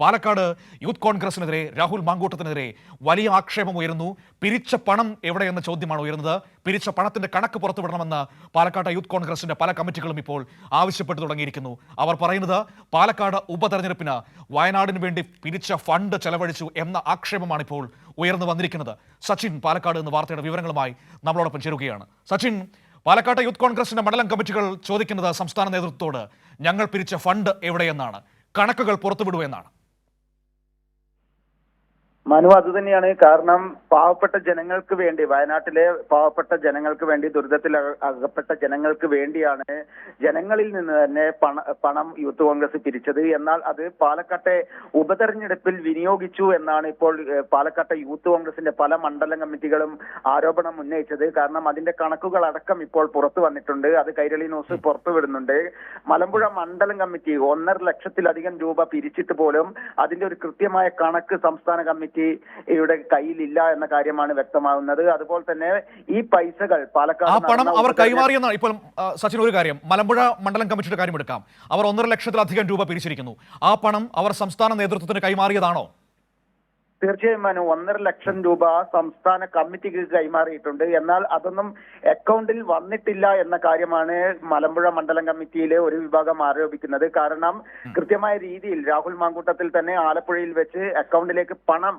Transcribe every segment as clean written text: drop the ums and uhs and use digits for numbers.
Palakkad youth കോൺഗ്രസിനെതിരെ Rahul മാങ്കൂട്ടത്തിനെതിരെ വലിയ ആക്ഷേപം ഉയരുന്നു. പിരിച്ച പണം എവിടെയെന്ന ചോദ്യമാണ് ഉയരുന്നത്. പിരിച്ച പണത്തിന്റെ കണക്ക് പുറത്തുവിടണമെന്ന് പാലക്കാട് യൂത്ത് കോൺഗ്രസിന്റെ പല കമ്മിറ്റികളും ഇപ്പോൾ ആവശ്യപ്പെട്ടു തുടങ്ങിയിരിക്കുന്നു. അവർ പറയുന്നത് പാലക്കാട് ഉപതെരഞ്ഞെടുപ്പിന് വയനാടിന് വേണ്ടി പിരിച്ച ഫണ്ട് ചെലവഴിച്ചു എന്ന ആക്ഷേപമാണ് ഇപ്പോൾ ഉയർന്നു വന്നിരിക്കുന്നത്. സച്ചിൻ പാലക്കാട് എന്ന വാർത്തയുടെ വിവരങ്ങളുമായി നമ്മളോടൊപ്പം ചേരുകയാണ്. സച്ചിൻ, പാലക്കാട് യൂത്ത് കോൺഗ്രസിന്റെ മണ്ഡലം കമ്മിറ്റികൾ ചോദിക്കുന്നത് സംസ്ഥാന നേതൃത്വത്തോട് ഞങ്ങൾ പിരിച്ച ഫണ്ട് എവിടെയെന്നാണ്, കണക്കുകൾ പുറത്തുവിടൂ എന്നാണ്. മനു, അതുതന്നെയാണ് കാരണം. പാവപ്പെട്ട ജനങ്ങൾക്ക് വേണ്ടി, വയനാട്ടിലെ പാവപ്പെട്ട ജനങ്ങൾക്ക് വേണ്ടി, ദുരിതത്തിൽ അകപ്പെട്ട ജനങ്ങൾക്ക് വേണ്ടിയാണ് ജനങ്ങളിൽ നിന്ന് തന്നെ പണം യൂത്ത് കോൺഗ്രസ് പിരിച്ചത്. എന്നാൽ അത് പാലക്കാട്ടെ ഉപതെരഞ്ഞെടുപ്പിൽ വിനിയോഗിച്ചു എന്നാണ് ഇപ്പോൾ പാലക്കാട്ടെ യൂത്ത് കോൺഗ്രസിന്റെ പല മണ്ഡലം കമ്മിറ്റികളും ആരോപണം ഉന്നയിച്ചത്. കാരണം അതിന്റെ കണക്കുകൾ അടക്കം ഇപ്പോൾ പുറത്തു വന്നിട്ടുണ്ട്. അത് കൈരളി ന്യൂസ് പുറത്തുവിടുന്നുണ്ട്. മലമ്പുഴ മണ്ഡലം കമ്മിറ്റി 1.5 ലക്ഷത്തിലധികം രൂപ പിരിച്ചിട്ട് പോലും അതിന്റെ ഒരു കൃത്യമായ കണക്ക് സംസ്ഥാന കമ്മിറ്റിയുടെ കയ്യിലില്ല എന്ന കാര്യമാണ് വ്യക്തമാകുന്നത്. അതുപോലെ തന്നെ ഈ പൈസകൾ പാലക്കാട് പണം അവർ കൈമാറിയെന്നാണ് ഇപ്പോൾ. സച്ചിൻ, ഒരു കാര്യം, മലമ്പുഴ മണ്ഡലം കമ്മിറ്റിയുടെ കാര്യം എടുക്കാം. അവർ 1.5 ലക്ഷത്തിലധികം രൂപ പിരിച്ചിരിക്കുന്നു. ആ പണം അവർ സംസ്ഥാന നേതൃത്വത്തിന് കൈമാറിയതാണോ? തീർച്ചയായും മനു, 1.5 ലക്ഷം രൂപ സംസ്ഥാന കമ്മിറ്റിക്ക് കൈമാറിയിട്ടുണ്ട്. എന്നാൽ അതൊന്നും അക്കൗണ്ടിൽ വന്നിട്ടില്ല എന്ന കാര്യമാണ് മലമ്പുഴ മണ്ഡലം കമ്മിറ്റിയിലെ ഒരു വിഭാഗം ആരോപിക്കുന്നത്. കാരണം കൃത്യമായ രീതിയിൽ രാഹുൽ മാങ്കൂട്ടത്തിൽ തന്നെ ആലപ്പുഴയിൽ വെച്ച് അക്കൗണ്ടിലേക്ക് പണം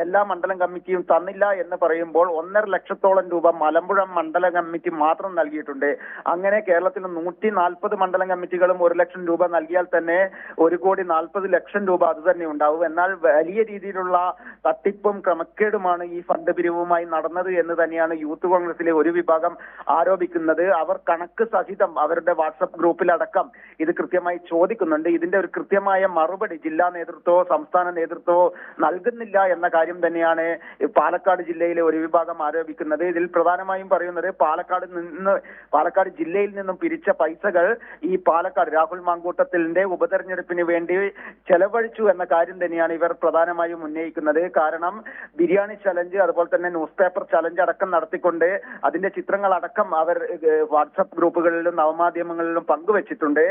എല്ലാ മണ്ഡലം കമ്മിറ്റിയും തന്നില്ല എന്ന് പറയുമ്പോൾ 1.5 ലക്ഷത്തോളം രൂപ മലമ്പുഴ മണ്ഡലം കമ്മിറ്റി മാത്രം നൽകിയിട്ടുണ്ട്. അങ്ങനെ കേരളത്തിൽ 140 മണ്ഡലം കമ്മിറ്റികളും 1 ലക്ഷം രൂപ നൽകിയാൽ തന്നെ 1,40,00,000 രൂപ അത് തന്നെ ഉണ്ടാവും. എന്നാൽ വലിയ രീതിയിലുള്ള തട്ടിപ്പും ക്രമക്കേടുമാണ് ഈ ഫണ്ട് പിരിവുമായി നടന്നത് എന്ന് തന്നെയാണ് യൂത്ത് കോൺഗ്രസിലെ ഒരു വിഭാഗം ആരോപിക്കുന്നത്. അവർ കണക്ക് സഹിതം അവരുടെ വാട്സപ്പ് ഗ്രൂപ്പിലടക്കം ഇത് കൃത്യമായി ചോദിക്കുന്നുണ്ട്. ഇതിന്റെ ഒരു കൃത്യമായ മറുപടി ജില്ലാ നേതൃത്വമോ സംസ്ഥാന നേതൃത്വമോ നൽകുന്നില്ല എന്ന കാര്യം തന്നെയാണ് പാലക്കാട് ജില്ലയിലെ ഒരു വിഭാഗം ആരോപിക്കുന്നത്. ഇതിൽ പ്രധാനമായും പറയുന്നത് പാലക്കാട് ജില്ലയിൽ നിന്നും പിരിച്ച പൈസകൾ ഈ പാലക്കാട് രാഹുൽ മാങ്കൂട്ടത്തിന്റെ ഉപതെരഞ്ഞെടുപ്പിന് വേണ്ടി ചെലവഴിച്ചു എന്ന കാര്യം തന്നെയാണ് ഇവർ പ്രധാനമായും ഉന്നയിക്കുന്നത്. കാരണം ബിരിയാണി ചലഞ്ച്, അതുപോലെ തന്നെ ന്യൂസ് പേപ്പർ ചലഞ്ച് അടക്കം നടത്തിക്കൊണ്ട് അതിന്റെ ചിത്രങ്ങൾ അടക്കം അവർ വാട്സപ്പ് ഗ്രൂപ്പുകളിലും നവമാധ്യമങ്ങളിലും പങ്കുവച്ചിട്ടുണ്ട്.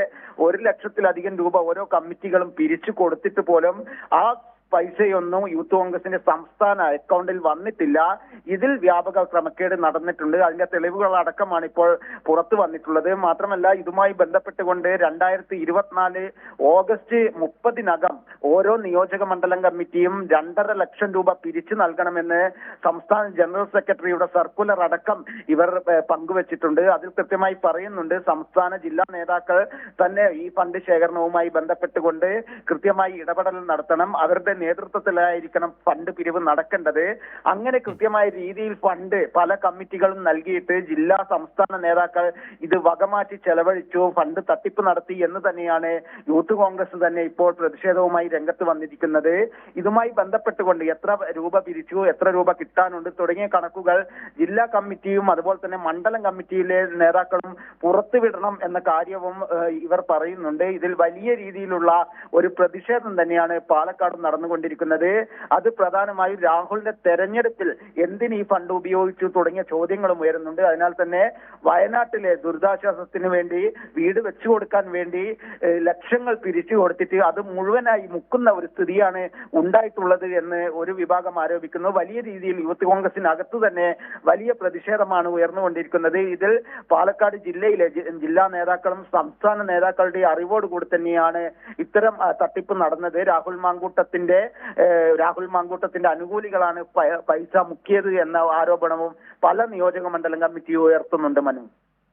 1 ലക്ഷത്തിലധികം രൂപ ഓരോ കമ്മിറ്റികളും പിരിച്ചു കൊടുത്തിട്ട് പോലും ആ പൈസയൊന്നും യൂത്ത് കോൺഗ്രസിന്റെ സംസ്ഥാന അക്കൗണ്ടിൽ വന്നിട്ടില്ല. ഇതിൽ വ്യാപക ക്രമക്കേട് നടന്നിട്ടുണ്ട്. അതിന്റെ തെളിവുകൾ അടക്കമാണ് ഇപ്പോൾ പുറത്തു വന്നിട്ടുള്ളത്. മാത്രമല്ല, ഇതുമായി ബന്ധപ്പെട്ടുകൊണ്ട് 2024 ഓഗസ്റ്റ് 30-നകം ഓരോ നിയോജക മണ്ഡലം കമ്മിറ്റിയും 2.5 ലക്ഷം രൂപ പിരിച്ചു നൽകണമെന്ന് സംസ്ഥാന ജനറൽ സെക്രട്ടറിയുടെ സർക്കുലർ അടക്കം ഇവർ പങ്കുവച്ചിട്ടുണ്ട്. അതിൽ കൃത്യമായി പറയുന്നുണ്ട്, സംസ്ഥാന ജില്ലാ നേതാക്കൾ തന്നെ ഈ ഫണ്ട് ശേഖരണവുമായി ബന്ധപ്പെട്ടുകൊണ്ട് കൃത്യമായി ഇടപെടൽ നടത്തണം. അവരുടെ നേതൃത്വത്തിലായിരിക്കണം ഫണ്ട് പിരിവ് നടക്കേണ്ടത്. അങ്ങനെ കൃത്യമായ രീതിയിൽ ഫണ്ട് പല കമ്മിറ്റികളും നൽകിയിട്ട് ജില്ലാ സംസ്ഥാന നേതാക്കൾ ഇത് വകമാറ്റി ചെലവഴിച്ചു, ഫണ്ട് തട്ടിപ്പ് നടത്തി എന്ന് തന്നെയാണ് യൂത്ത് കോൺഗ്രസ് തന്നെ ഇപ്പോൾ പ്രതിഷേധവുമായി രംഗത്ത് വന്നിരിക്കുന്നത്. ഇതുമായി ബന്ധപ്പെട്ടുകൊണ്ട് എത്ര രൂപ പിരിച്ചു, എത്ര രൂപ കിട്ടാനുണ്ട് തുടങ്ങിയ കണക്കുകൾ ജില്ലാ കമ്മിറ്റിയും അതുപോലെ തന്നെ മണ്ഡലം കമ്മിറ്റിയിലെ നേതാക്കളും പുറത്തുവിടണം എന്ന കാര്യവും ഇവർ പറയുന്നുണ്ട്. ഇതിൽ വലിയ രീതിയിലുള്ള ഒരു പ്രതിഷേധം തന്നെയാണ് പാലക്കാട് നടന്നുകൊണ്ടിരിക്കുന്നത്. അത് പ്രധാനമായും രാഹുലിന്റെ തെരഞ്ഞെടുപ്പിൽ എന്തിന് ഈ ഫണ്ട് ഉപയോഗിച്ചു തുടങ്ങിയ ചോദ്യങ്ങളും ഉയരുന്നുണ്ട്. അതിനാൽ തന്നെ വയനാട്ടിലെ ദുരിതാശ്വാസത്തിന് വേണ്ടി വീട് വെച്ചു കൊടുക്കാൻ വേണ്ടി ലക്ഷങ്ങൾ പിരിച്ചു കൊടുത്തിട്ട് അത് മുഴുവനായി മുക്കുന്ന ഒരു സ്ഥിതിയാണ് ഉണ്ടായിട്ടുള്ളത് എന്ന് ഒരു വിഭാഗം ആരോപിക്കുന്നു. വലിയ രീതിയിൽ യൂത്ത് കോൺഗ്രസിനകത്ത് തന്നെ വലിയ പ്രതിഷേധമാണ് ഉയർന്നുകൊണ്ടിരിക്കുന്നത്. ഇതിൽ പാലക്കാട് ജില്ലയിലെ ജില്ലാ നേതാക്കളും സംസ്ഥാന നേതാക്കളുടെ അറിവോടുകൂടി തന്നെയാണ് ഇത്തരം തട്ടിപ്പ് നടന്നത്. രാഹുൽ മാങ്കൂട്ടത്തിന്റെ അനുകൂലികളാണ് പൈസ മുക്കിയത് എന്ന ആരോപണവും പല നിയോജക മണ്ഡലം കമ്മിറ്റി ഉയർത്തുന്നുണ്ട്. മനു.